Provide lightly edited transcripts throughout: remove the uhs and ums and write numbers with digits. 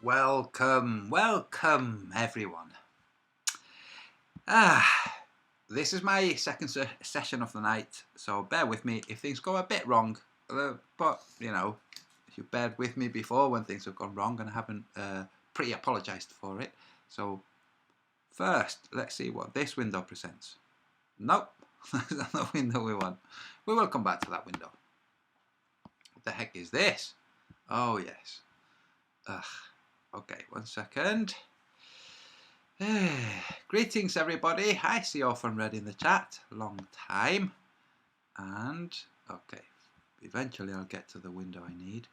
Welcome everyone. This is my second session of the night, so bear with me if things go a bit wrong. But you know, if you've bared with me before when things have gone wrong and I haven't pre-apologised for it. So first, let's see what this window presents. Nope, that's not the window we want. We will come back to that window. What the heck is this? Oh yes. Okay, 1 second. Greetings everybody. I see Orphan Red in the chat. Long time. And okay, eventually I'll get to the window I need,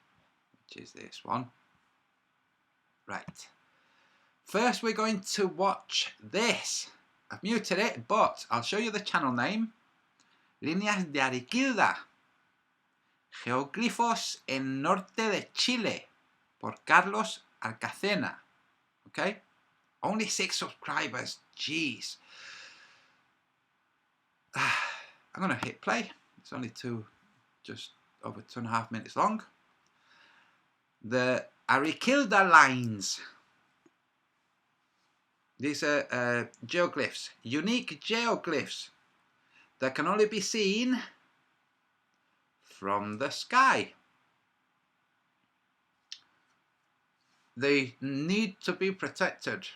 which is this one. Right. First we're going to watch this. I've muted it, but I'll show you the channel name. Líneas de Ariquilda. Geoglifos en Norte de Chile. Por Carlos Alcacena. Okay? Only 6 subscribers. Jeez. I'm going to hit play. It's only just over 2.5 minutes long. The Ariquilda lines. These are geoglyphs. Unique geoglyphs that can only be seen from the sky. They need to be protected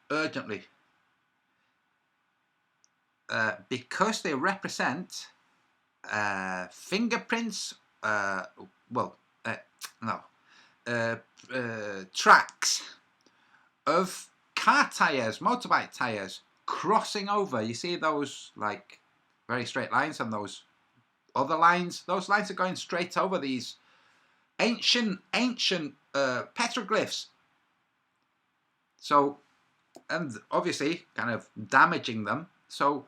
urgently because they represent fingerprints, tracks of car tyres, motorbike tyres, crossing over. You see those like very straight lines and those other lines? Those lines are going straight over these ancient petroglyphs. So, and obviously kind of damaging them. So,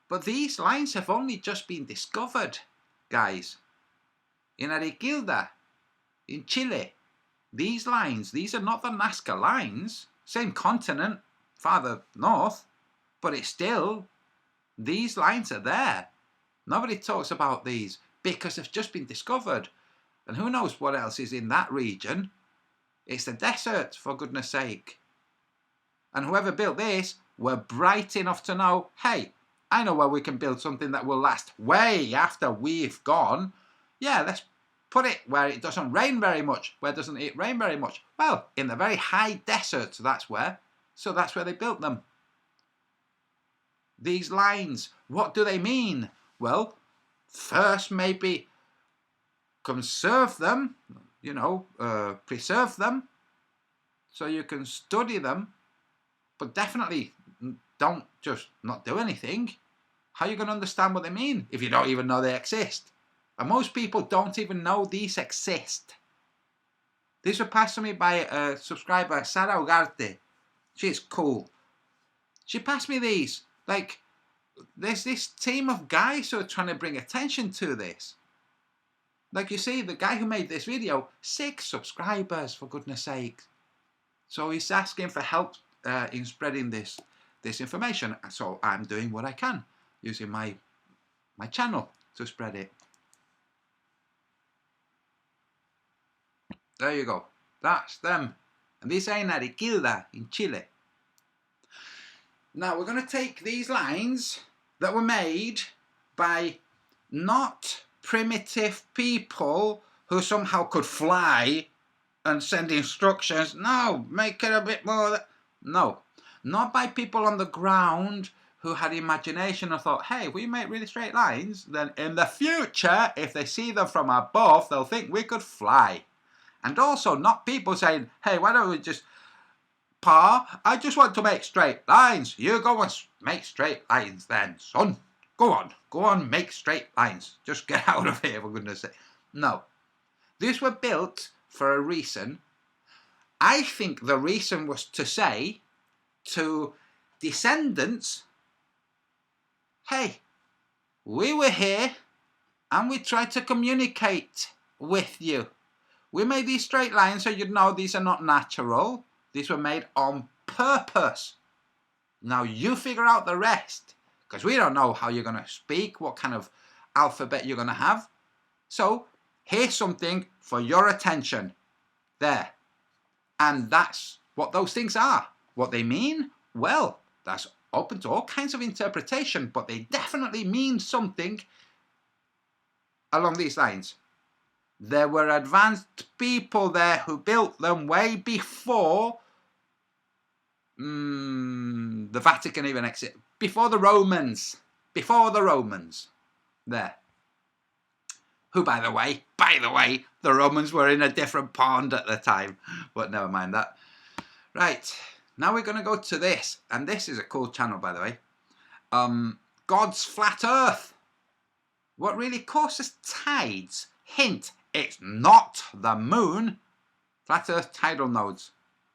but these lines have only just been discovered, guys. In Arequilda, in Chile. These lines, these are not the Nazca lines. Same continent, farther north, but it's still, these lines are there. Nobody talks about these because they've just been discovered. And who knows what else is in that region. It's the desert, for goodness sake. And whoever built this were bright enough to know, hey, I know where we can build something that will last way after we've gone. Yeah, let's put it where it doesn't rain very much. Where doesn't it rain very much? Well, in the very high desert, that's where. So that's where they built them. These lines, what do they mean? Well, first maybe conserve them, you know, preserve them, so you can study them, but definitely don't just not do anything. How are you going to understand what they mean if you don't even know they exist? And most people don't even know these exist. These were passed to me by a subscriber, Sara Ugarte. She's cool. She passed me these. Like, there's this team of guys who are trying to bring attention to this. Like you see, the guy who made this video, 6 subscribers, for goodness sake. So he's asking for help in spreading this information. So I'm doing what I can, using my channel to spread it. There you go. That's them. And these are in Arequilda, in Chile. Now we're going to take these lines that were made by not primitive people who somehow could fly and send instructions. No, make it a bit more. No, not by people on the ground who had imagination and thought, hey, if we make really straight lines, then in the future, if they see them from above, they'll think we could fly. And also not people saying, hey, why don't we just, Pa, I just want to make straight lines. You go and make straight lines then, son. Go on, make straight lines. Just get out of here, for goodness sake. No. These were built for a reason. I think the reason was to say to descendants, hey, we were here and we tried to communicate with you. We made these straight lines so you'd know these are not natural. These were made on purpose. Now you figure out the rest, because we don't know how you're going to speak, what kind of alphabet you're going to have. So here's something for your attention. There. And that's what those things are. What they mean? Well, that's open to all kinds of interpretation, but they definitely mean something along these lines. There were advanced people there who built them way before the Vatican even existed. Before the Romans. There. Who, by the way, the Romans were in a different pond at the time. But never mind that. Right. Now we're going to go to this. And this is a cool channel, by the way. God's Flat Earth. What really causes tides? Hint, it's not the moon. Flat Earth tidal nodes.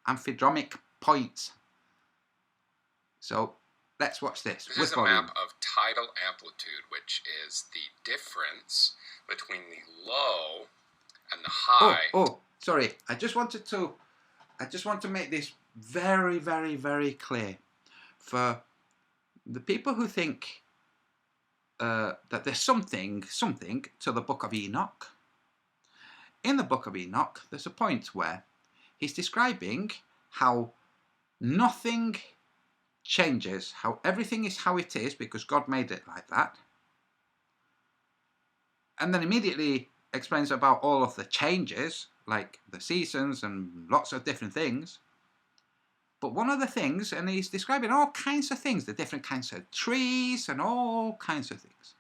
Amphidromic points. So, let's watch this. This is a map of tidal amplitude, which is the difference between the low and the high. Oh, sorry. I just want to make this very, very, very clear for the people who think that there's something to the Book of Enoch. In the Book of Enoch, there's a point where he's describing how nothing changes, how everything is how it is because God made it like that. And then immediately explains about all of the changes, like the seasons and lots of different things. But one of the things, and he's describing all kinds of things, the different kinds of trees and all kinds of things.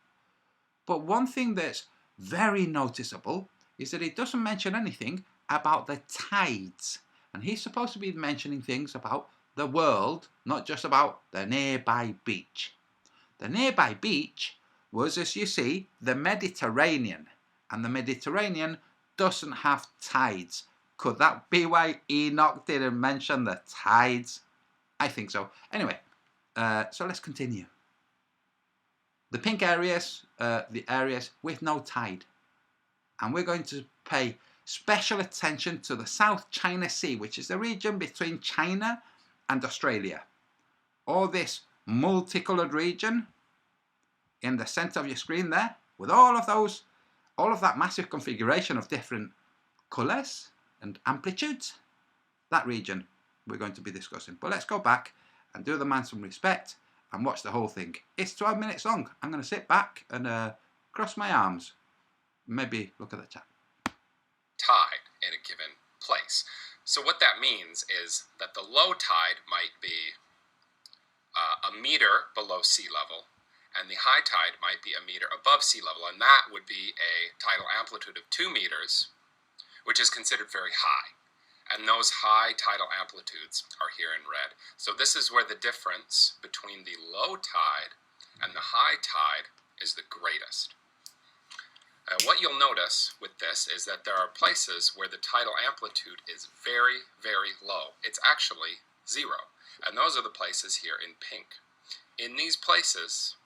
But one thing that's very noticeable is that he doesn't mention anything about the tides. And he's supposed to be mentioning things about the world, not just about the nearby beach. The nearby beach was, as you see, the Mediterranean. And the Mediterranean doesn't have tides. Could that be why Enoch didn't mention the tides? I think so. Anyway, so let's continue. The pink areas, the areas with no tide. And we're going to pay special attention to the South China Sea, which is the region between China and Australia. All this multicolored region in the center of your screen there, with all of that massive configuration of different colors and amplitudes, that region we're going to be discussing. But let's go back and do the man some respect and watch the whole thing. It's 12 minutes long. I'm going to sit back and cross my arms. Maybe look at the chat. Tide in a given place. So what that means is that the low tide might be a meter below sea level, and the high tide might be a meter above sea level, and that would be a tidal amplitude of 2 meters, which is considered very high. And those high tidal amplitudes are here in red. So this is where the difference between the low tide and the high tide is the greatest. What you'll notice with this is that there are places where the tidal amplitude is very, very low. It's actually 0. And those are the places here in pink. In these places,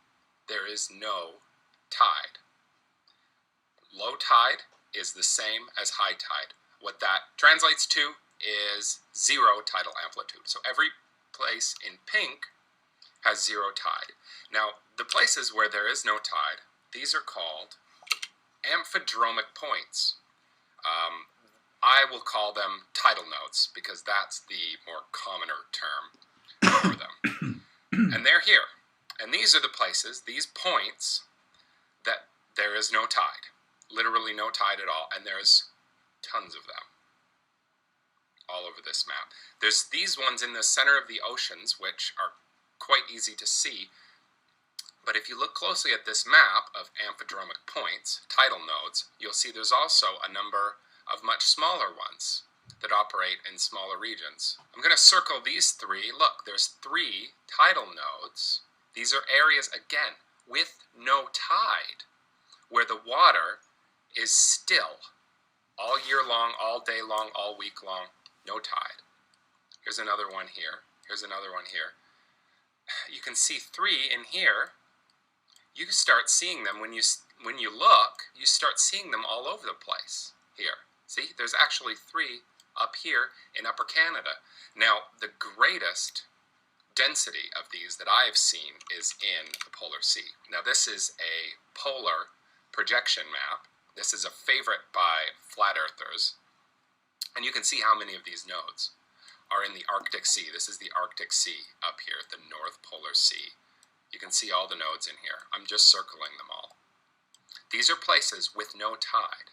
there is no tide. Low tide is the same as high tide. What that translates to is 0 tidal amplitude. So every place in pink has 0 tide. Now, the places where there is no tide, these are called amphidromic points. I will call them tidal nodes because that's the more commoner term for them. And they're here. And these are the places, these points, that there is no tide. Literally no tide at all. And there's tons of them all over this map. There's these ones in the center of the oceans, which are quite easy to see. But if you look closely at this map of amphidromic points, tidal nodes, you'll see there's also a number of much smaller ones that operate in smaller regions. I'm going to circle these 3. Look, there's 3 tidal nodes. These are areas, again, with no tide, where the water is still all year long, all day long, all week long, no tide. Here's another one here. Here's another one here. You can see 3 in here. You start seeing them when you look, you start seeing them all over the place here. See, there's actually 3 up here in Upper Canada. Now, the greatest density of these that I've seen is in the Polar Sea. Now, this is a polar projection map. This is a favorite by flat earthers. And you can see how many of these nodes are in the Arctic Sea. This is the Arctic Sea up here, the North Polar Sea. You can see all the nodes in here. I'm just circling them all. These are places with no tide.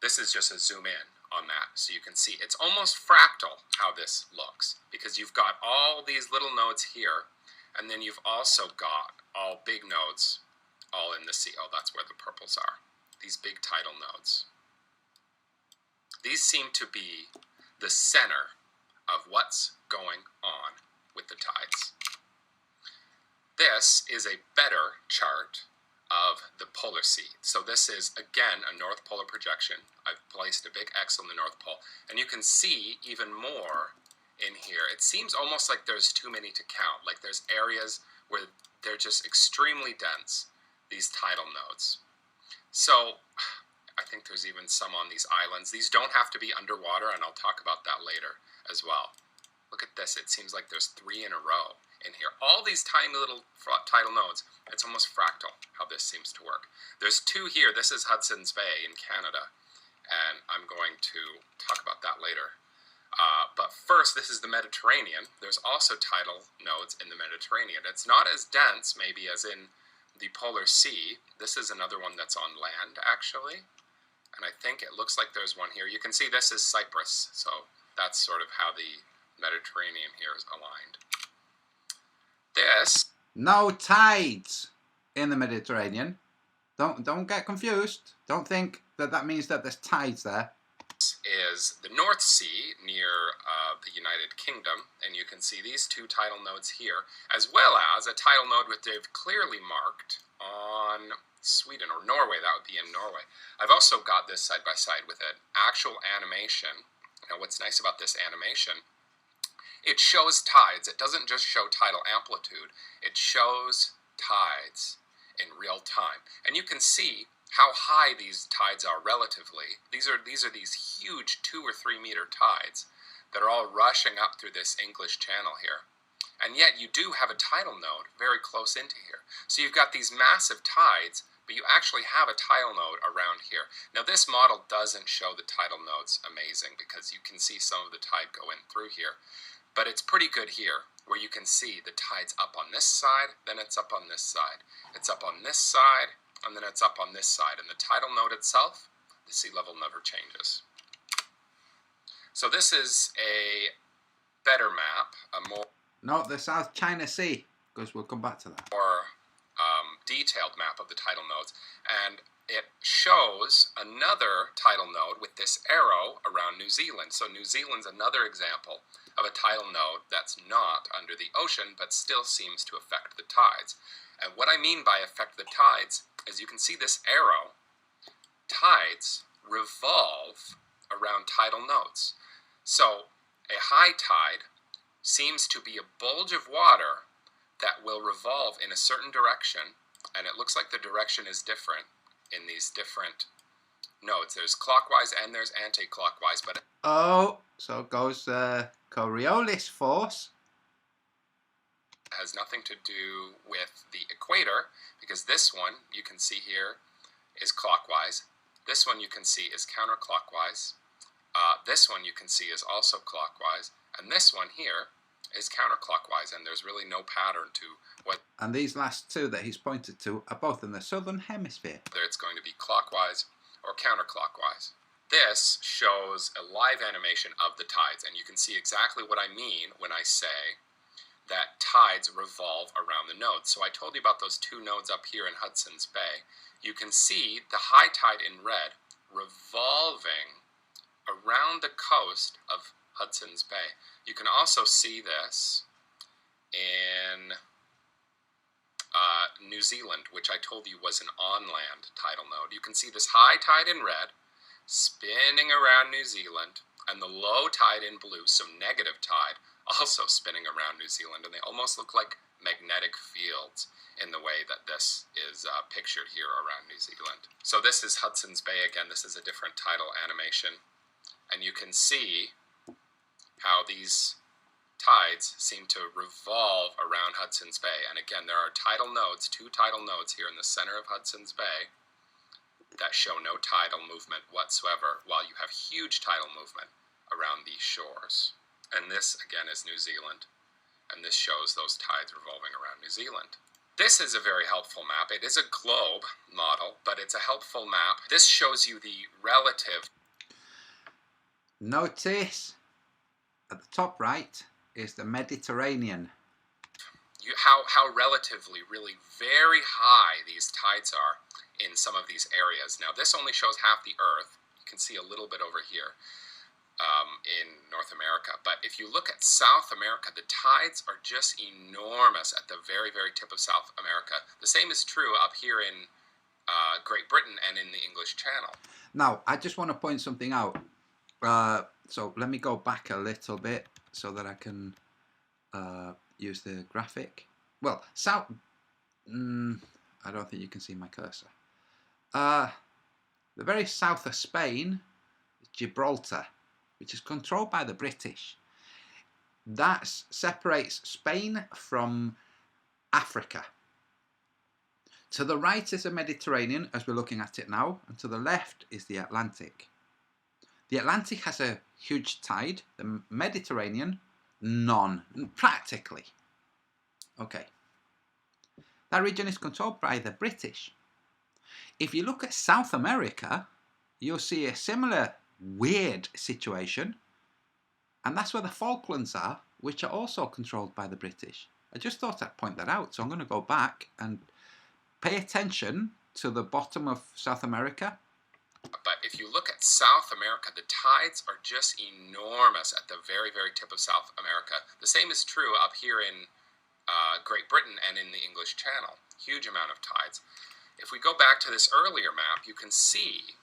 This is just a zoom in on that so you can see. It's almost fractal how this looks because you've got all these little nodes here and then you've also got all big nodes all in the sea. Oh, that's where the purples are. These big tidal nodes. These seem to be the center of what's going on with the tides. This is a better chart of the Polar Sea. So this is, again, a North Polar projection. I've placed a big X on the North Pole. And you can see even more in here. It seems almost like there's too many to count. Like there's areas where they're just extremely dense, these tidal nodes. So I think there's even some on these islands. These don't have to be underwater, and I'll talk about that later as well. Look at this. It seems like there's 3 in a row in here. All these tiny little tidal nodes. It's almost fractal how this seems to work. There's 2 here. This is Hudson's Bay in Canada, and I'm going to talk about that later. But first, this is the Mediterranean. There's also tidal nodes in the Mediterranean. It's not as dense, maybe, as in the Polar Sea. This is another one that's on land, actually. And I think it looks like there's one here. You can see this is Cyprus, so that's sort of how the Mediterranean here is aligned. This. No tides in the Mediterranean. Don't get confused. Don't think that means that there's tides there. is the North Sea near the United Kingdom, and you can see these two tidal nodes here, as well as a tidal node which they've clearly marked on Sweden, or Norway. That would be in Norway. I've also got this side by side with an actual animation. Now, what's nice about this animation, it shows tides. It doesn't just show tidal amplitude, it shows tides in real time. And you can see how high these tides are relatively. These are these huge 2 or 3 meter tides that are all rushing up through this English Channel here. And yet you do have a tidal node very close into here. So you've got these massive tides, but you actually have a tidal node around here. Now this model doesn't show the tidal nodes amazing, because you can see some of the tide go in through here. But it's pretty good here, where you can see the tide's up on this side, then it's up on this side. It's up on this side, and then it's up on this side. And the tidal node itself, the sea level never changes. So this is a better map, a more No, the South China Sea, because we'll come back to that. Detailed map of the tidal nodes, and it shows another tidal node with this arrow around New Zealand. So New Zealand's another example of a tidal node that's not under the ocean, but still seems to affect the tides. And what I mean by affect the tides is you can see this arrow. Tides revolve around tidal nodes. So a high tide seems to be a bulge of water that will revolve in a certain direction, and it looks like the direction is different in these different nodes. There's clockwise and there's anti-clockwise, but Oh, so it goes Coriolis force. it has nothing to do with the equator, because this one you can see here is clockwise. This one you can see is counterclockwise. This one you can see is also clockwise, and this one here is counterclockwise, and there's really no pattern to what. And these last two that he's pointed to are both in the southern hemisphere. Whether it's going to be clockwise or counterclockwise. This shows a live animation of the tides, and you can see exactly what I mean when I say that tides revolve around the nodes. So I told you about those two nodes up here in Hudson's Bay. You can see the high tide in red revolving around the coast of Hudson's Bay. You can also see this in New Zealand, which I told you was an on-land tidal node. You can see this high tide in red spinning around New Zealand, and the low tide in blue, so negative tide, also spinning around New Zealand, and they almost look like magnetic fields in the way that this is pictured here around New Zealand. So this is Hudson's Bay again. This is a different tidal animation, and you can see how these tides seem to revolve around Hudson's Bay. And again, there are tidal nodes, two tidal nodes here in the center of Hudson's Bay that show no tidal movement whatsoever, while you have huge tidal movement around these shores. And this, again, is New Zealand, and this shows those tides revolving around New Zealand. This is a very helpful map. It is a globe model, but it's a helpful map. This shows you the relative. Notice at the top right is the Mediterranean. How relatively, really very high these tides are in some of these areas. Now, this only shows half the Earth. You can see a little bit over here in North America. But if you look at South America, the tides are just enormous at the very, very tip of South America. The same is true up here in Great Britain and in the English Channel. Now, I just want to point something out. So let me go back a little bit so that I can use the graphic. Well, I don't think you can see my cursor. The very south of Spain is Gibraltar, which is controlled by the British. That separates Spain from Africa. To the right is the Mediterranean, as we're looking at it now, and to the left is the Atlantic. The Atlantic has a huge tide, the Mediterranean, none, practically. Okay. That region is controlled by the British. If you look at South America, you'll see a similar weird situation, and that's where the Falklands are, which are also controlled by the British. I just thought I'd point that out, so I'm going to go back and pay attention to the bottom of South America. But if you look at at South America, the tides are just enormous at the very, very tip of South America. The same is true up here in Great Britain and in the English Channel. Huge amount of tides. If we go back to this earlier map, you can see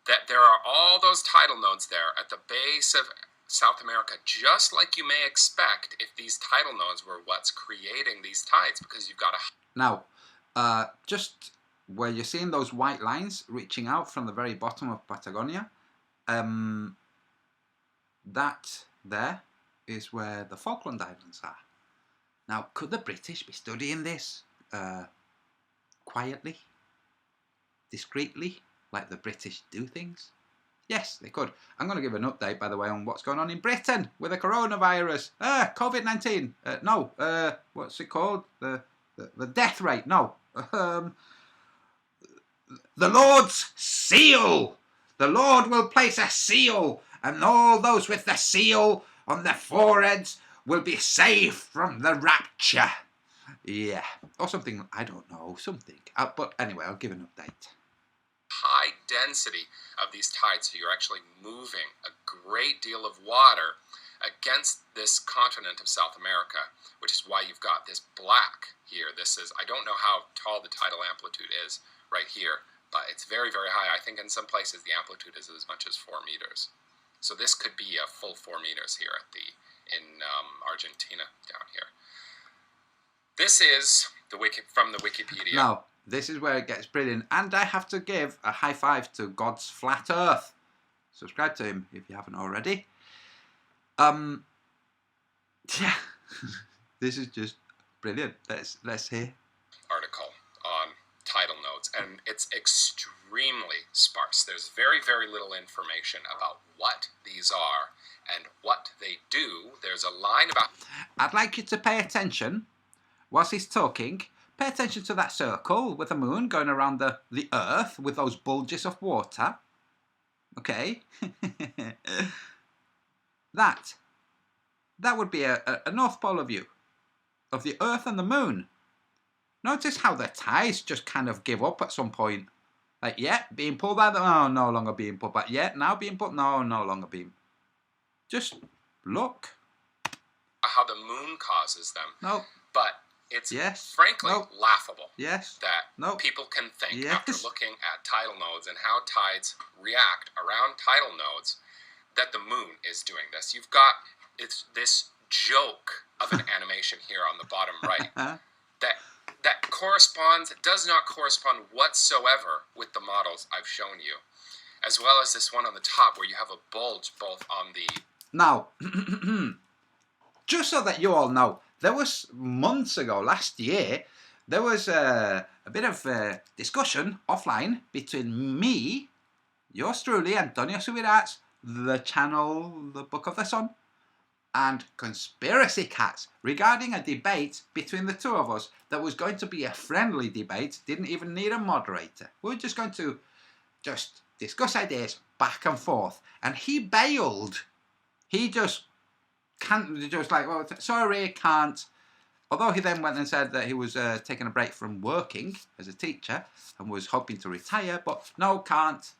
that there are all those tidal nodes there at the base of South America, just like you may expect if these tidal nodes were what's creating these tides, because you've got a... Now, just where you're seeing those white lines reaching out from the very bottom of Patagonia, that there is where the Falkland Islands are. Now, could the British be studying this quietly, discreetly, like the British do things? Yes, they could. I'm going to give an update, by the way, on what's going on in Britain with the coronavirus. COVID-19. What's it called? The death rate. No. The Lord's seal. The Lord will place a seal, and all those with the seal on their foreheads will be safe from the rapture. Yeah. Or something, I don't know, something. But anyway, I'll give an update. High density of these tides, so you're actually moving a great deal of water against this continent of South America, which is why you've got this black here. This is, I don't know how tall the tidal amplitude is right here, but it's very, very high. I think in some places the amplitude is as much as 4 meters. So this could be a full 4 meters here at in Argentina down here. This is from the Wikipedia. Now, this is where it gets brilliant, and I have to give a high five to God's Flat Earth. Subscribe to him if you haven't already. Yeah, this is just brilliant. Let's hear. Article on tidal nodes, and it's extremely sparse. There's very, very little information about what these are and what they do. There's a line about... I'd like you to pay attention whilst he's talking. Pay attention to that circle with the moon going around the Earth with those bulges of water. Okay? That would be a North Polar view of the Earth and the moon. Notice how the tides just kind of give up at some point. Like, yeah, being pulled by no longer being pulled back. Yeah, now being pulled, no longer being. Just look. How the moon causes them. No. But it's frankly laughable that people can think after looking at tidal nodes and how tides react around tidal nodes that the moon is doing this. You've got this joke of an animation here on the bottom right that does not correspond whatsoever with the models I've shown you, as well as this one on the top where you have a bulge both on the... Now, just so that you all know, there was months ago, last year, there was a bit of discussion offline between me, yours truly, Antonio Subirats, the channel, The Book of the Sun, and Conspiracy Cats regarding a debate between the two of us that was going to be a friendly debate, didn't even need a moderator. We were just going to just discuss ideas back and forth. And he bailed. He just well, sorry, can't. Although he then went and said that he was taking a break from working as a teacher and was hoping to retire, but no, can't.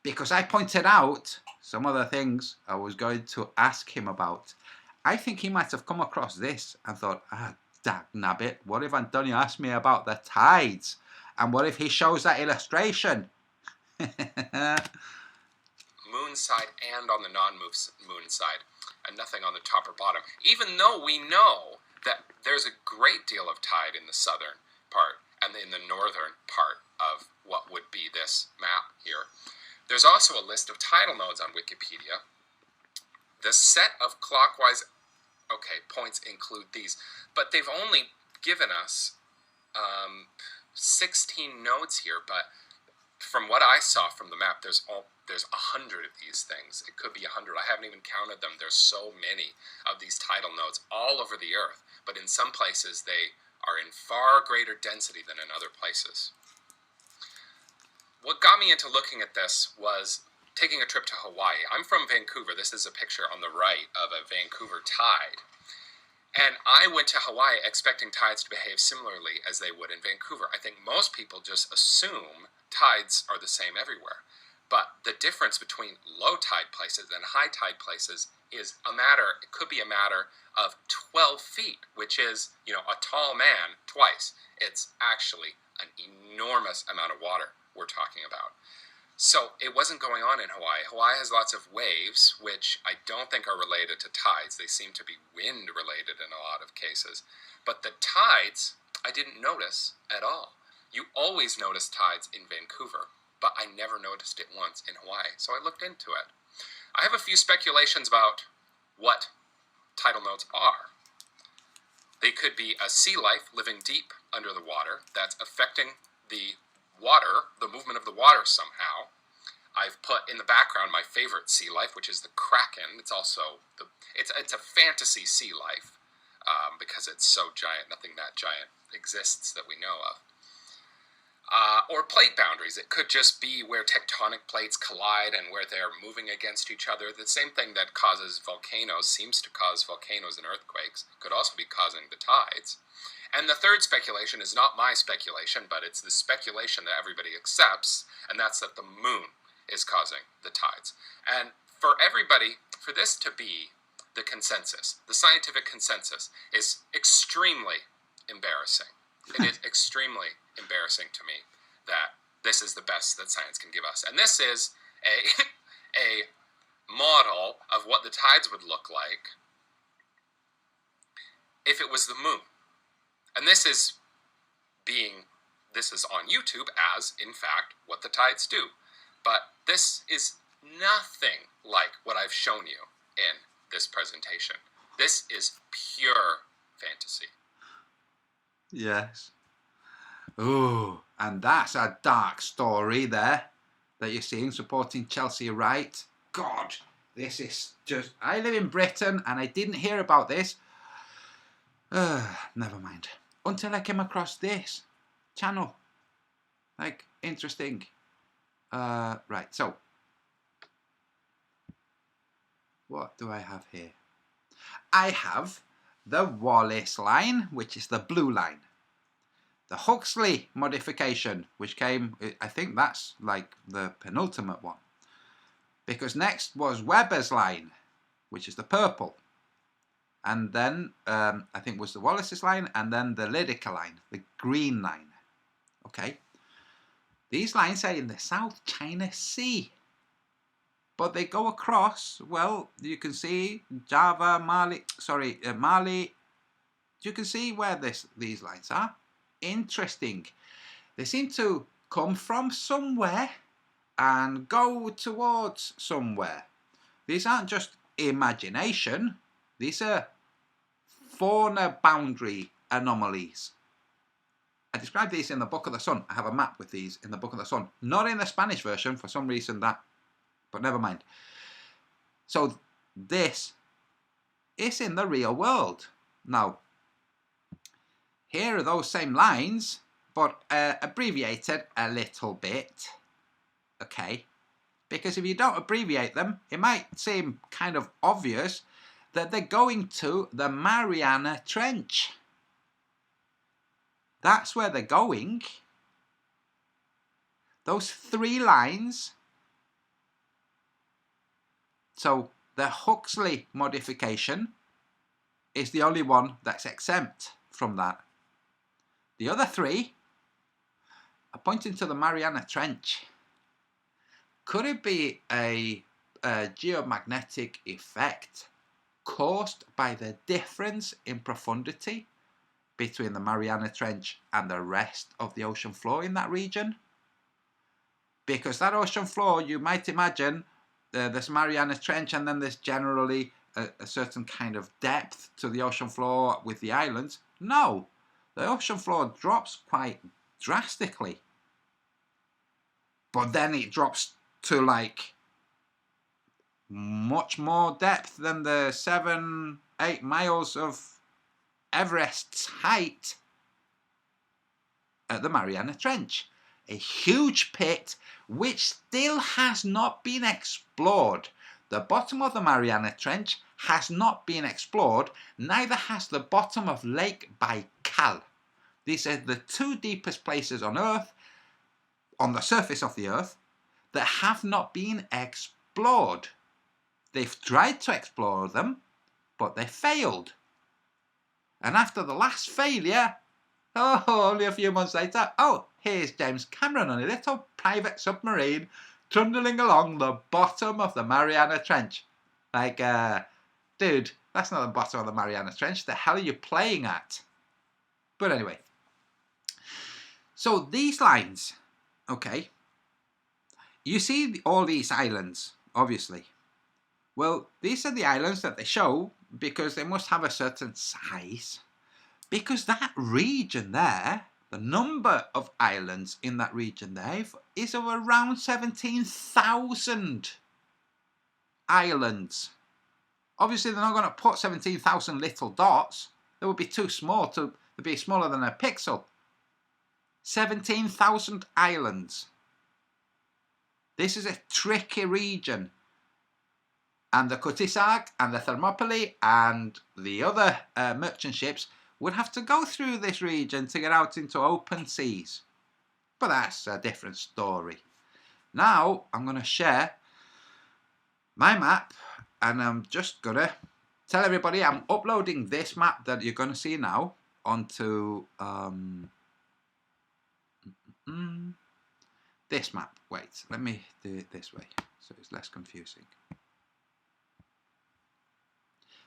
Because I pointed out some other things I was going to ask him about. I think he might have come across this and thought, dagnabbit, what if Antonio asked me about the tides? And what if he shows that illustration? Moon side and on the non-moon side, and nothing on the top or bottom. Even though we know that there's a great deal of tide in the southern part and in the northern part of what would be this map here. There's also a list of tidal nodes on Wikipedia. The set of clockwise points include these, but they've only given us 16 nodes here, but from what I saw from the map, there's 100 of these things. It could be 100. I haven't even counted them. There's so many of these tidal nodes all over the Earth, but in some places they are in far greater density than in other places. What got me into looking at this was taking a trip to Hawaii. I'm from Vancouver. This is a picture on the right of a Vancouver tide. And I went to Hawaii expecting tides to behave similarly as they would in Vancouver. I think most people just assume tides are the same everywhere. But the difference between low tide places and high tide places is it could be a matter of 12 feet, which is, a tall man twice. It's actually an enormous amount of water we're talking about. So it wasn't going on in Hawaii. Hawaii has lots of waves, which I don't think are related to tides. They seem to be wind related in a lot of cases. But the tides, I didn't notice at all. You always notice tides in Vancouver, but I never noticed it once in Hawaii. So I looked into it. I have a few speculations about what tidal nodes are. They could be a sea life living deep under the water that's affecting the water, the movement of the water somehow. I've put in the background my favorite sea life, which is the kraken. It's also it's a fantasy sea life because it's so giant. Nothing that giant exists that we know of. Or plate boundaries. It could just be where tectonic plates collide and where they're moving against each other. The same thing that causes volcanoes, seems to cause volcanoes and earthquakes, could also be causing the tides. And the third speculation is not my speculation, but it's the speculation that everybody accepts, and that's that the moon is causing the tides. And for everybody, for this to be the consensus, the scientific consensus, is extremely embarrassing. It is extremely embarrassing to me that this is the best that science can give us. And this is a model of what the tides would look like if it was the moon. And this is on YouTube as, in fact, what the tides do. But this is nothing like what I've shown you in this presentation. This is pure fantasy. Yes. Ooh, and that's a dark story there that you're seeing supporting Chelsea Wright. God, this is just... I live in Britain and I didn't hear about this. Never mind. Until I came across this channel. Like, interesting. Right, so. What do I have here? I have the Wallace line, which is the blue line. The Huxley modification, which came, I think that's like the penultimate one. Because next was Weber's line, which is the purple. And then, I think was the Wallace's line, and then the Lydekker line, the green line. Okay. These lines are in the South China Sea. But they go across, well, you can see Java, Mali. You can see where these lines are. Interesting. They seem to come from somewhere and go towards somewhere. These aren't just imagination. These are fauna boundary anomalies. I describe these in the Book of the Sun. I have a map with these in the Book of the Sun. Not in the Spanish version, for some reason but never mind. So this is in the real world. Now, here are those same lines, but abbreviated a little bit. Okay? Because if you don't abbreviate them, it might seem kind of obvious that they're going to the Mariana Trench. That's where they're going. Those three lines. So the Huxley modification is the only one that's exempt from that. The other three are pointing to the Mariana Trench. Could it be a geomagnetic effect caused by the difference in profundity between the Mariana Trench and the rest of the ocean floor in that region? Because that ocean floor, you might imagine, there's Mariana Trench, and then there's generally a certain kind of depth to the ocean floor with the islands. No, the ocean floor drops quite drastically. But then it drops to like much more depth than the 7-8 miles of Everest's height at the Mariana Trench. A huge pit which still has not been explored. The bottom of the Mariana Trench has not been explored, neither has the bottom of Lake Baikal. These are the two deepest places on Earth, on the surface of the Earth, that have not been explored. They've tried to explore them, but they failed. And after the last failure, only a few months later, here's James Cameron on a little private submarine trundling along the bottom of the Mariana Trench. Like, dude, that's not the bottom of the Mariana Trench. The hell are you playing at? But anyway, so these lines, okay, you see all these islands, obviously. Well, these are the islands that they show because they must have a certain size. Because that region there, the number of islands in that region there is of around 17,000 islands. Obviously, they're not going to put 17,000 little dots. They would be too small to be smaller than a pixel. 17,000 islands. This is a tricky region. And the Kutizag and the Thermopylae and the other merchant ships would have to go through this region to get out into open seas. But that's a different story. Now I'm going to share my map, and I'm just going to tell everybody I'm uploading this map that you're going to see now onto this map. Wait, let me do it this way so it's less confusing.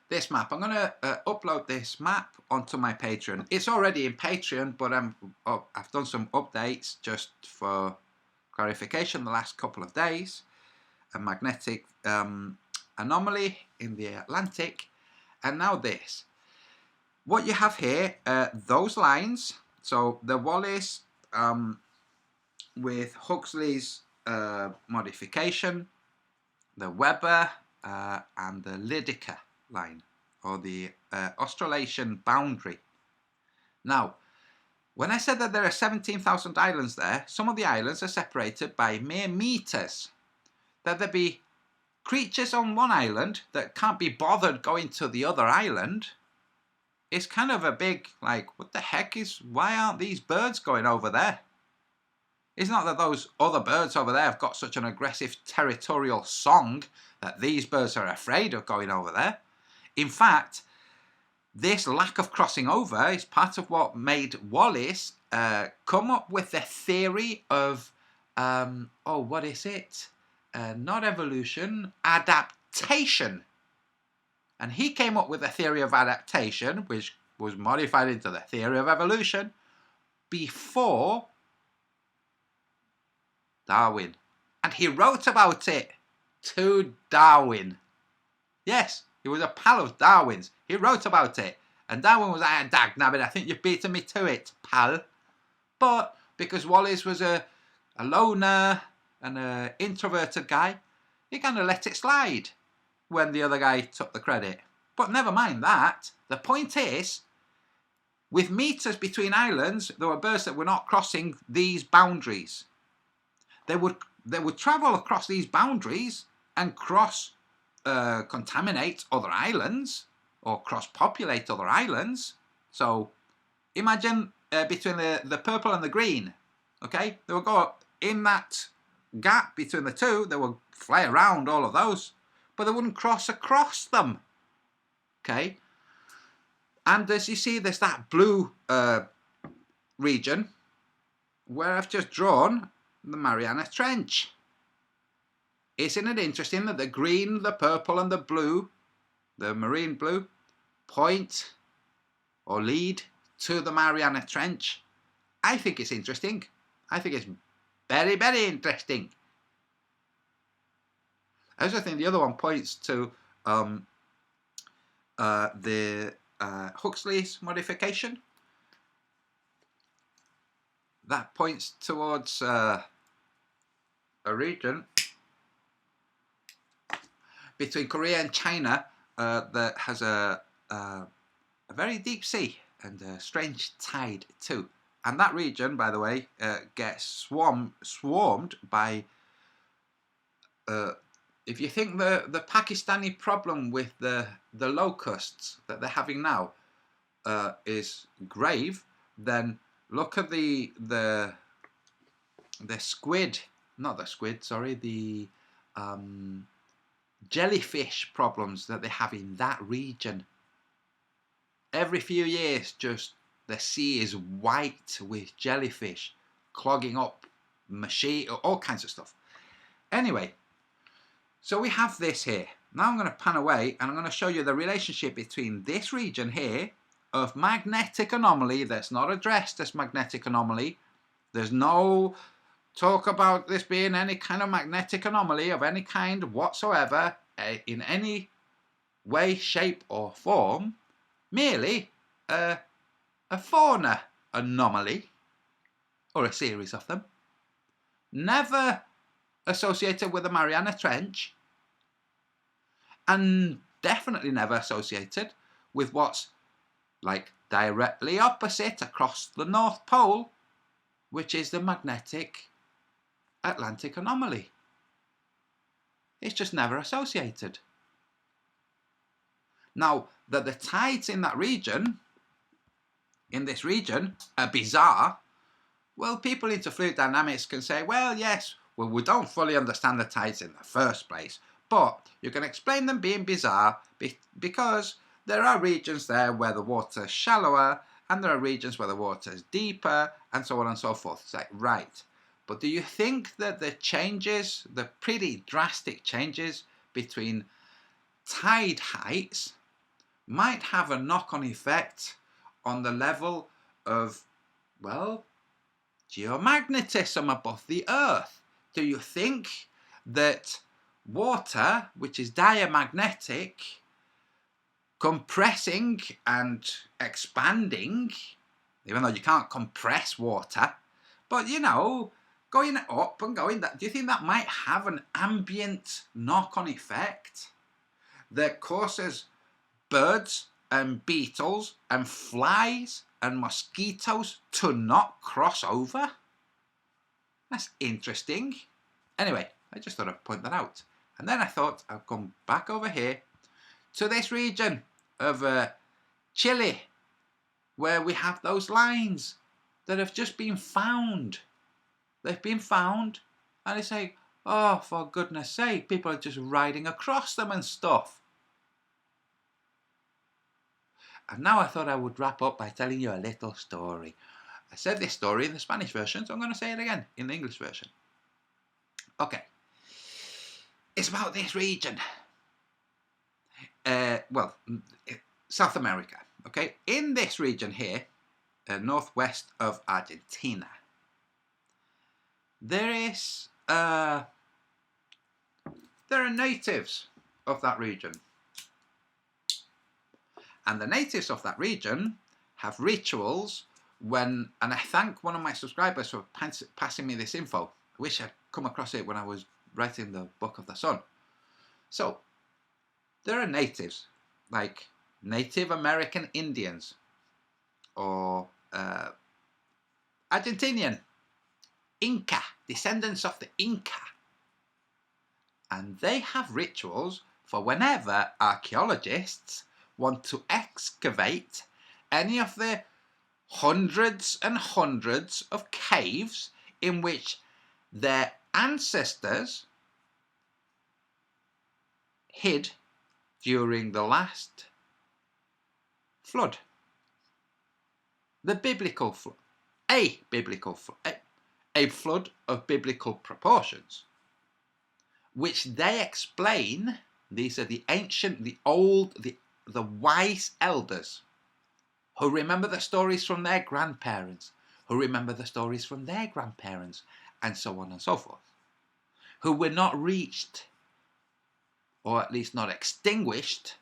This map, I'm going to upload this map onto my Patreon. It's already in Patreon, but I've done some updates just for clarification the last couple of days. A magnetic anomaly in the Atlantic, and now this. What you have here, those lines, so the Wallis with Huxley's modification, the Weber and the Lydekker line, or the Australasian boundary. Now, when I said that there are 17,000 islands there, some of the islands are separated by mere meters. That there be creatures on one island that can't be bothered going to the other island is kind of a big, like, what the heck why aren't these birds going over there? It's not that those other birds over there have got such an aggressive territorial song that these birds are afraid of going over there. In fact, this lack of crossing over is part of what made Wallis come up with the theory of, what is it? Not evolution, adaptation. And he came up with a theory of adaptation, which was modified into the theory of evolution, before Darwin. And he wrote about it to Darwin. Yes, he was a pal of Darwin's. He wrote about it. And Darwin was like, dagnabbit, I think you've beaten me to it, pal. But because Wallis was a loner and an introverted guy, he kind of let it slide when the other guy took the credit. But never mind that. The point is, with meters between islands, there were birds that were not crossing these boundaries. They would travel across these boundaries and contaminate other islands or cross-populate other islands. So imagine between the purple and the green, okay? They would go in that gap between the two. They would fly around all of those, but they wouldn't cross across them, okay? And as you see, there's that blue region where I've just drawn the Mariana Trench. Isn't it interesting that the green, the purple and the blue, the marine blue, point or lead to the Mariana Trench? I think it's interesting. I think it's very, very interesting. I also think the other one points to the Huxley's modification. That points towards a region between Korea and China that has a very deep sea and a strange tide too. And that region, by the way, gets swarmed by, if you think the Pakistani problem with the locusts that they're having now is grave, then look at the squid not the squid, sorry, the jellyfish problems that they have in that region. Every few years, just the sea is white with jellyfish clogging up machine, all kinds of stuff. Anyway, so we have this here. Now I'm going to pan away and I'm going to show you the relationship between this region here of magnetic anomaly that's not addressed as magnetic anomaly. There's no talk about this being any kind of magnetic anomaly of any kind whatsoever in any way, shape or form. Merely a fauna anomaly, or a series of them. Never associated with the Mariana Trench, and definitely never associated with what's like directly opposite across the North Pole, which is the magnetic Atlantic anomaly. It's just never associated. Now, that the tides in that region, in this region, are bizarre, well, people into fluid dynamics can say, well, yes, well, we don't fully understand the tides in the first place, but you can explain them being bizarre because there are regions there where the water's shallower and there are regions where the water's deeper and so on and so forth. It's like, right. But do you think that the changes, the pretty drastic changes between tide heights might have a knock-on effect on the level of, well, geomagnetism above the Earth? Do you think that water, which is diamagnetic, compressing and expanding, even though you can't compress water, but you know, going up and going that, do you think that might have an ambient knock-on effect that causes birds and beetles and flies and mosquitoes to not cross over? That's interesting. Anyway, I just thought I'd point that out. And then I thought I'd come back over here to this region of Chile, where we have those lines that have just been found. They've been found, and it's like, oh, for goodness sake, people are just riding across them and stuff. And now I thought I would wrap up by telling you a little story. I said this story in the Spanish version, so I'm going to say it again in the English version. Okay. It's about this region. Well, South America. Okay. In this region here, northwest of Argentina, there are natives of that region. And the natives of that region have rituals when, and I thank one of my subscribers for passing me this info. I wish I'd come across it when I was writing the Book of the Sun. So, there are natives, like Native American Indians, or Argentinian, Inca, descendants of the Inca. And they have rituals for whenever archaeologists want to excavate any of the hundreds and hundreds of caves in which their ancestors hid during the last flood. The biblical flood. A flood of biblical proportions, which they explain. These are the ancient, the old, the wise elders who remember the stories from their grandparents, who remember the stories from their grandparents, and so on and so forth, who were not reached, or at least not extinguished,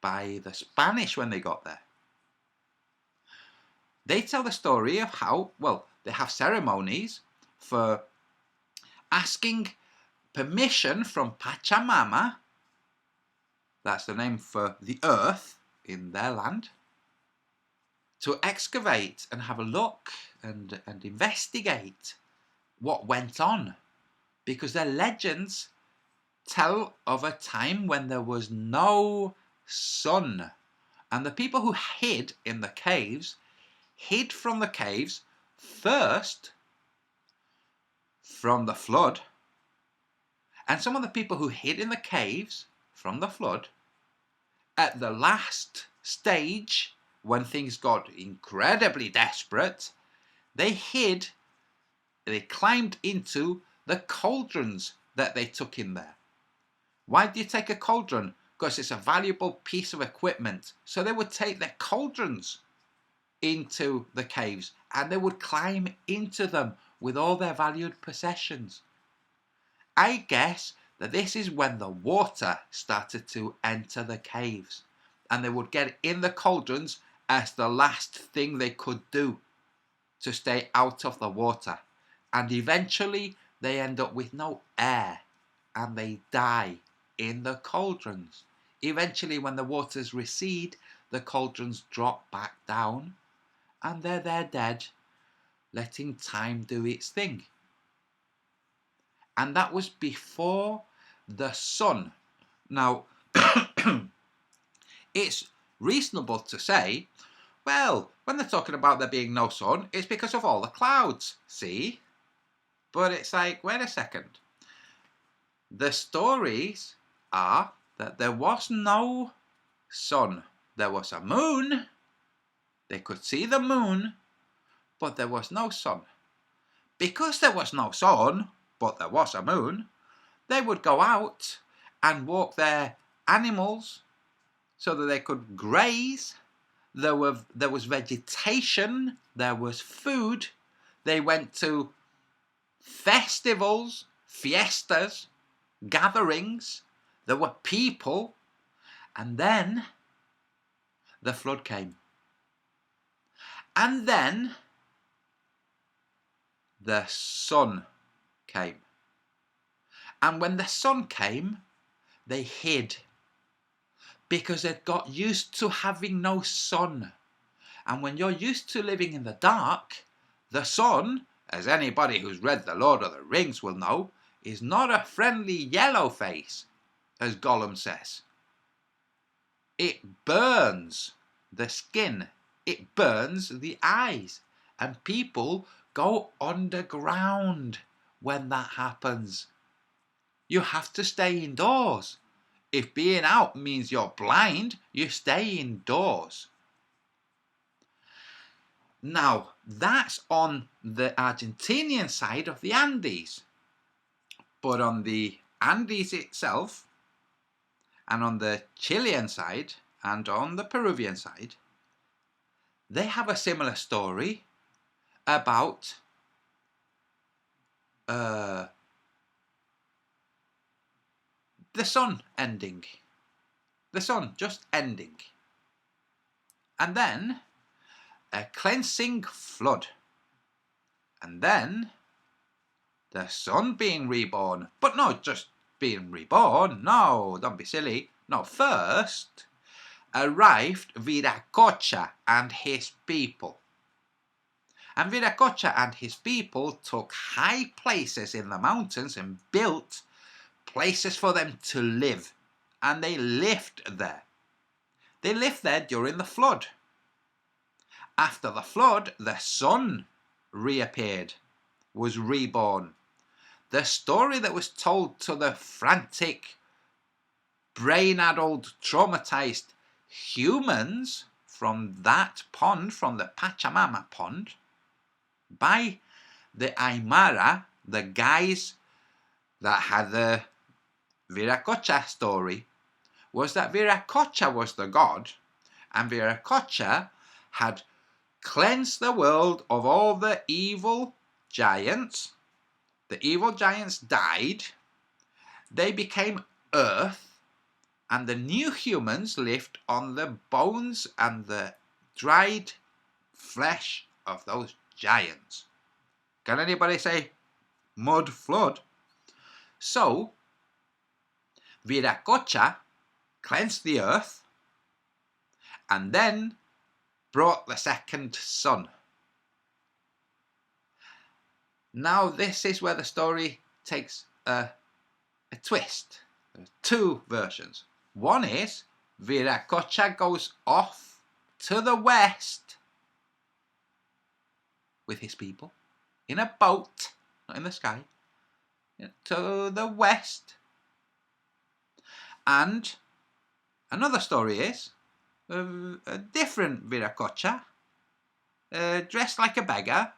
by the Spanish when they got there. They tell the story of how, well, they have ceremonies for asking permission from Pachamama, that's the name for the earth in their land, to excavate and have a look and investigate what went on. Because their legends tell of a time when there was no sun. And the people who hid in the caves hid from the caves first from the flood. And some of the people who hid in the caves from the flood, at the last stage, when things got incredibly desperate, they climbed into the cauldrons that they took in there. Why do you take a cauldron? Because it's a valuable piece of equipment. So they would take their cauldrons into the caves and they would climb into them with all their valued possessions. I guess that this is when the water started to enter the caves, and they would get in the cauldrons as the last thing they could do to stay out of the water. And eventually they end up with no air and they die in the cauldrons. Eventually, when the waters recede, the cauldrons drop back down and they're there dead, letting time do its thing. And that was before the sun. Now, it's reasonable to say, well, when they're talking about there being no sun, it's because of all the clouds, see? But it's like, wait a second. The stories are that there was no sun. There was a moon. They could see the moon, but there was no sun. Because there was no sun, but there was a moon, they would go out and walk their animals so that they could graze. There was vegetation, there was food. They went to festivals, fiestas, gatherings. There were people. And then the flood came. And then the sun came. And when the sun came, they hid, because they'd got used to having no sun. And when you're used to living in the dark, the sun, as anybody who's read The Lord of the Rings will know, is not a friendly yellow face, as Gollum says. It burns the skin. It burns the eyes. And people go underground when that happens. You have to stay indoors. If being out means you're blind, you stay indoors. Now, that's on the Argentinian side of the Andes. But on the Andes itself, and on the Chilean side, and on the Peruvian side, they have a similar story about the sun ending. The sun just ending. And then a cleansing flood. And then the sun being reborn. But not just being reborn. No, don't be silly. No, first arrived Viracocha and his people. And Viracocha and his people took high places in the mountains and built places for them to live. And they lived there. They lived there during the flood. After the flood, the sun reappeared, was reborn. The story that was told to the frantic, brain-addled, traumatized humans from that pond, from the Pachamama pond, by the Aymara, the guys that had the Viracocha story, was that Viracocha was the god, and Viracocha had cleansed the world of all the evil giants. The evil giants died. They became earth, and the new humans lived on the bones and the dried flesh of those giants. Can anybody say mud flood? So Viracocha cleansed the earth and then brought the second sun. Now this is where the story takes a twist. There are two versions. One is Viracocha goes off to the west with his people in a boat, not in the sky, to the west. And another story is a different Viracocha, dressed like a beggar,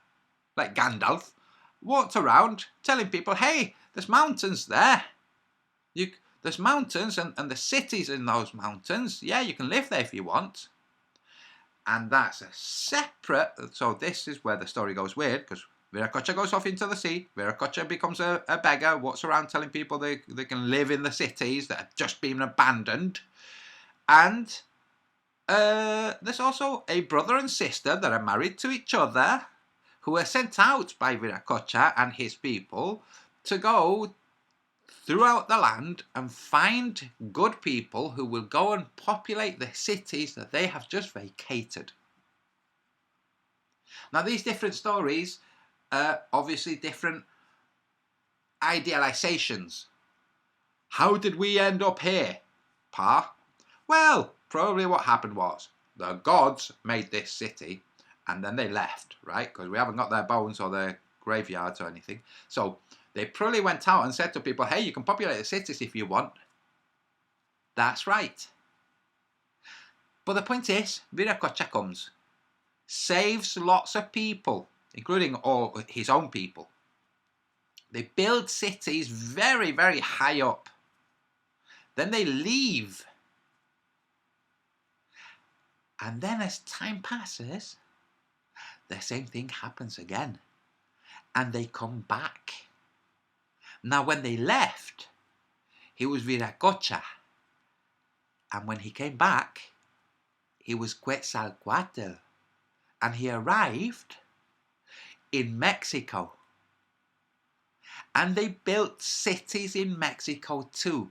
like Gandalf, walked around telling people, hey, there's mountains there. There's mountains and the cities in those mountains. Yeah, you can live there if you want. And that's a separate... So this is where the story goes weird, because Viracocha goes off into the sea. Viracocha becomes a beggar, walks around telling people they can live in the cities that have just been abandoned. And there's also a brother and sister that are married to each other, who are sent out by Viracocha and his people to go throughout the land and find good people who will go and populate the cities that they have just vacated. Now, these different stories are obviously different idealizations. How did we end up here, Pa? Well, probably what happened was the gods made this city and then they left, right? Because we haven't got their bones or their graveyards or anything. So they probably went out and said to people, hey, you can populate the cities if you want. That's right. But the point is, Viracocha comes, saves lots of people, including all his own people. They build cities very, very high up. Then they leave. And then as time passes, the same thing happens again. And they come back. Now, when they left, he was Viracocha. And when he came back, he was Quetzalcoatl. And he arrived in Mexico. And they built cities in Mexico too.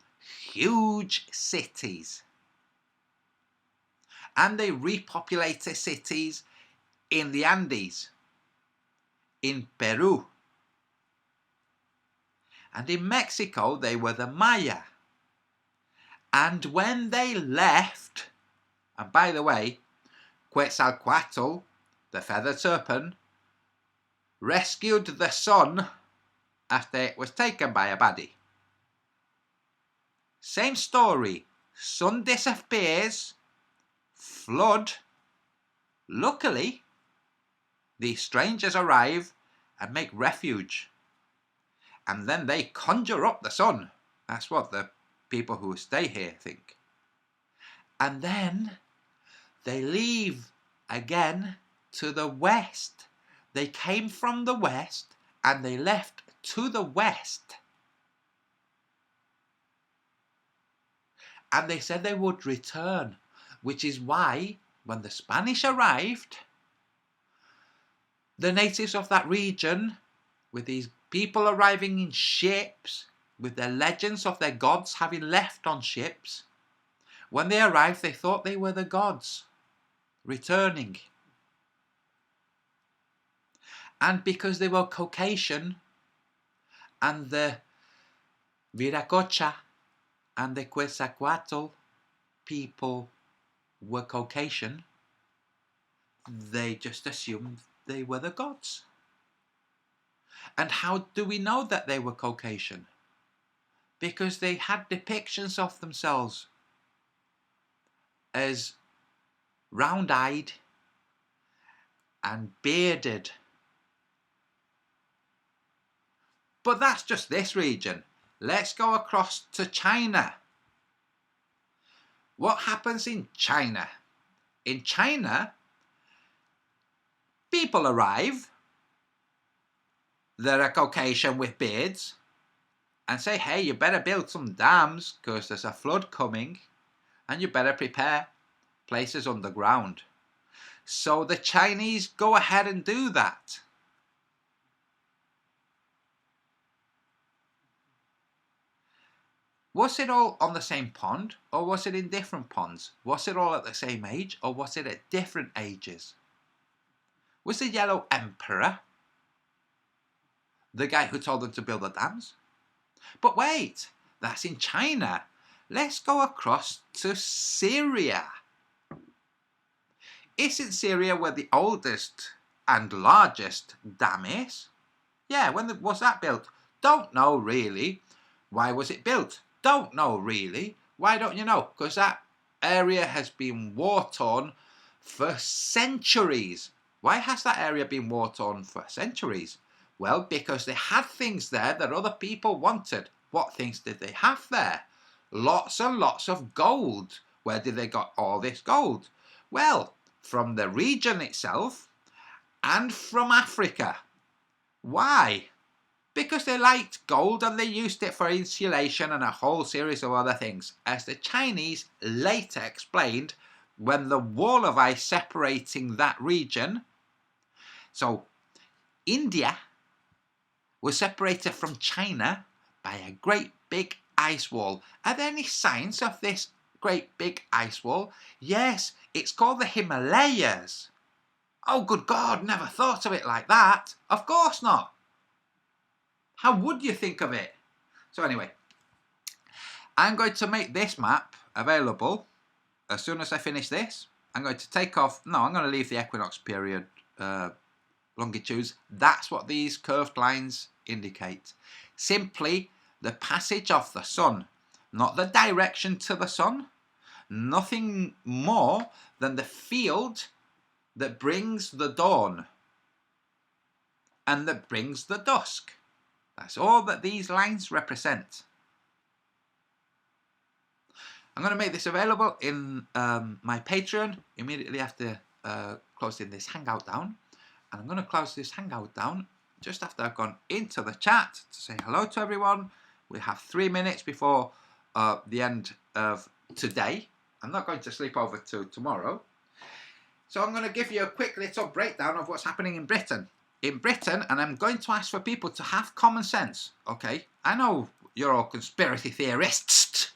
Huge cities. And they repopulated cities in the Andes, in Peru. And in Mexico, they were the Maya. And when they left, and by the way, Quetzalcoatl, the feathered serpent, rescued the sun after it was taken by a baddie. Same story. Sun disappears, flood. Luckily, these strangers arrive and make refuge. And then they conjure up the sun. That's what the people who stay here think. And then they leave again to the west. They came from the west and they left to the west. And they said they would return, which is why when the Spanish arrived, the natives of that region, with these people arriving in ships, with their legends of their gods having left on ships, when they arrived, they thought they were the gods returning. And because they were Caucasian, and the Viracocha and the Quetzalcoatl people were Caucasian, they just assumed they were the gods. And how do we know that they were Caucasian? Because they had depictions of themselves as round-eyed and bearded. But that's just this region. Let's go across to China. What happens in China? In China, people arrive that are Caucasian with beards and say, hey, you better build some dams because there's a flood coming and you better prepare places underground. So the Chinese go ahead and do that. Was it all on the same pond, or was it in different ponds? Was it all at the same age, or was it at different ages? Was the Yellow Emperor the guy who told them to build the dams? But wait, that's in China. Let's go across to Syria. Isn't Syria where the oldest and largest dam is? Yeah, when was that built? Don't know really. Why was it built? Don't know really. Why don't you know? Because that area has been war-torn for centuries. Why has that area been war-torn for centuries? Well, because they had things there that other people wanted. What things did they have there? Lots and lots of gold. Where did they got all this gold? Well, from the region itself and from Africa. Why? Because they liked gold and they used it for insulation and a whole series of other things, as the Chinese later explained when the wall of ice separating that region. So India was separated from China by a great big ice wall. Are there any signs of this great big ice wall? Yes, it's called the Himalayas. Oh, good God, never thought of it like that. Of course not. How would you think of it? So anyway, I'm going to make this map available as soon as I finish this. I'm going to take off, no, I'm going to leave the equinox period longitudes. That's what these curved lines indicate. Simply the passage of the sun, not the direction to the sun. Nothing more than the field that brings the dawn and that brings the dusk. That's all that these lines represent. I'm going to make this available in my Patreon immediately after closing this Hangout down. And I'm going to close this Hangout down just after I've gone into the chat to say hello to everyone. We have 3 minutes before the end of today. I'm not going to sleep over to tomorrow. So I'm going to give you a quick little breakdown of what's happening in Britain. In Britain, and I'm going to ask for people to have common sense, okay? I know you're all conspiracy theorists.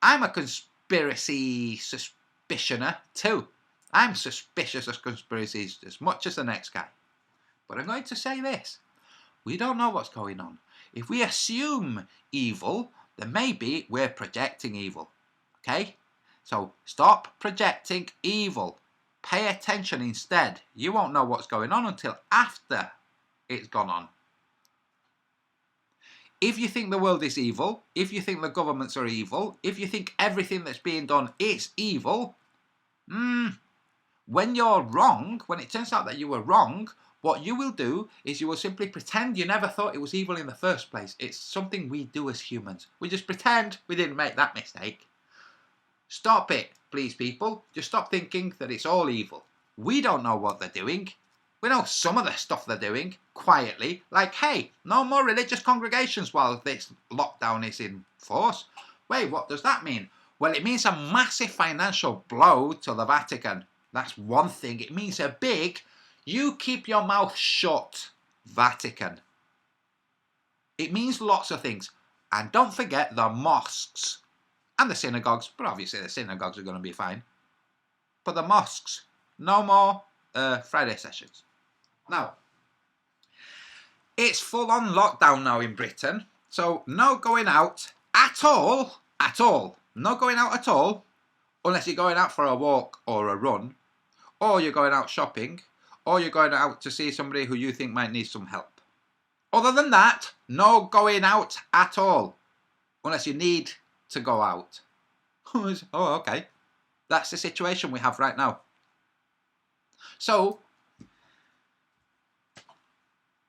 I'm a conspiracy suspicioner too. I'm suspicious of conspiracies as much as the next guy. But I'm going to say this. We don't know what's going on. If we assume evil, then maybe we're projecting evil, okay? So stop projecting evil. Pay attention instead. You won't know what's going on until after it's gone on. If you think the world is evil, if you think the governments are evil, if you think everything that's being done is evil, when you're wrong, when it turns out that you were wrong, what you will do is you will simply pretend you never thought it was evil in the first place. It's something we do as humans. We just pretend we didn't make that mistake. Stop it, please, people. Just stop thinking that it's all evil. We don't know what they're doing. We know some of the stuff they're doing, quietly. Like, hey, no more religious congregations while this lockdown is in force. Wait, what does that mean? Well, it means a massive financial blow to the Vatican. That's one thing. It means a big, you keep your mouth shut, Vatican. It means lots of things. And don't forget the mosques. And the synagogues, but obviously the synagogues are going to be fine. But the mosques, no more Friday sessions. Now, it's full-on lockdown now in Britain, so no going out at all, no going out at all, unless you're going out for a walk or a run, or you're going out shopping, or you're going out to see somebody who you think might need some help. Other than that, no going out at all, unless you need to go out. Oh, okay. That's the situation we have right now. So,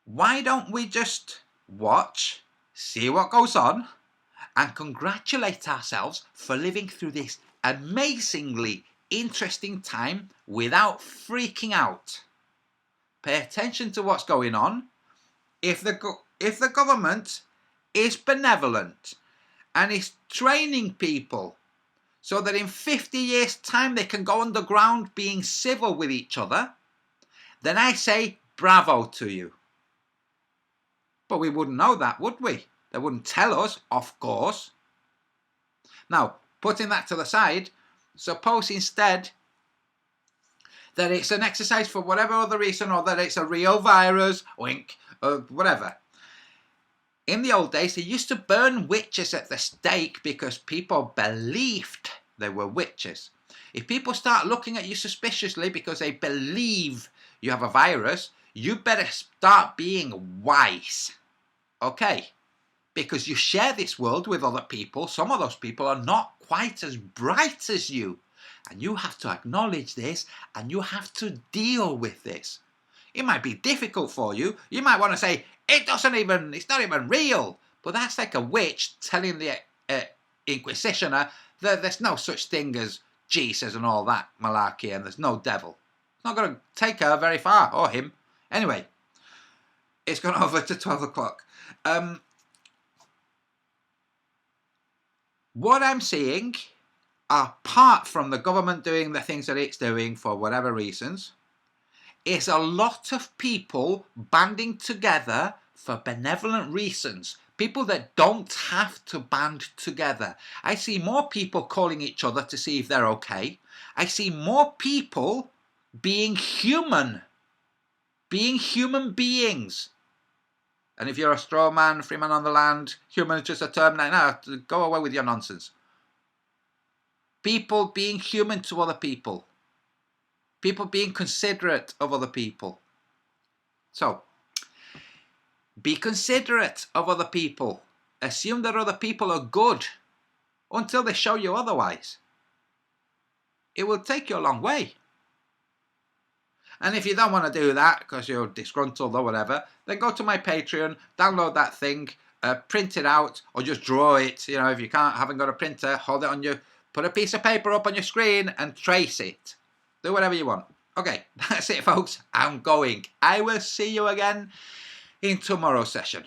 why don't we just watch, see what goes on, and congratulate ourselves for living through this amazingly interesting time without freaking out? Pay attention to what's going on. If the government is benevolent and is training people so that in 50 years' time they can go underground being civil with each other, then I say bravo to you. But we wouldn't know that, would we? They wouldn't tell us, of course. Now, putting that to the side, suppose instead that it's an exercise for whatever other reason, or that it's a real virus, wink, or whatever. In the old days, they used to burn witches at the stake because people believed they were witches. If people start looking at you suspiciously because they believe you have a virus, you better start being wise. Okay, because you share this world with other people. Some of those people are not quite as bright as you. And you have to acknowledge this, and you have to deal with this. It might be difficult for you. You might want to say, it's not even real. But that's like a witch telling the Inquisitioner that there's no such thing as Jesus and all that malarkey, and there's no devil. It's not going to take her very far, or him. Anyway, it's gone over to 12 o'clock. What I'm seeing, apart from the government doing the things that it's doing for whatever reasons, is a lot of people banding together for benevolent reasons. People that don't have to band together. I see more people calling each other to see if they're okay. I see more people being human. Being human beings. And if you're a straw man, free man on the land, human is just a term, no, go away with your nonsense. People being human to other people. People being considerate of other people. So, be considerate of other people. Assume that other people are good until they show you otherwise. It will take you a long way. And if you don't want to do that because you're disgruntled or whatever, then go to my Patreon, download that thing, print it out, or just draw it. You know, if you haven't got a printer, hold it on your, put a piece of paper up on your screen and trace it. Do whatever you want. Okay, that's it, folks. I'm going. I will see you again in tomorrow's session.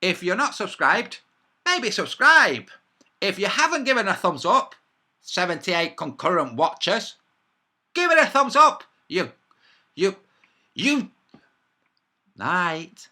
If you're not subscribed, maybe subscribe. If you haven't given a thumbs up, 78 concurrent watchers, give it a thumbs up. You. Night.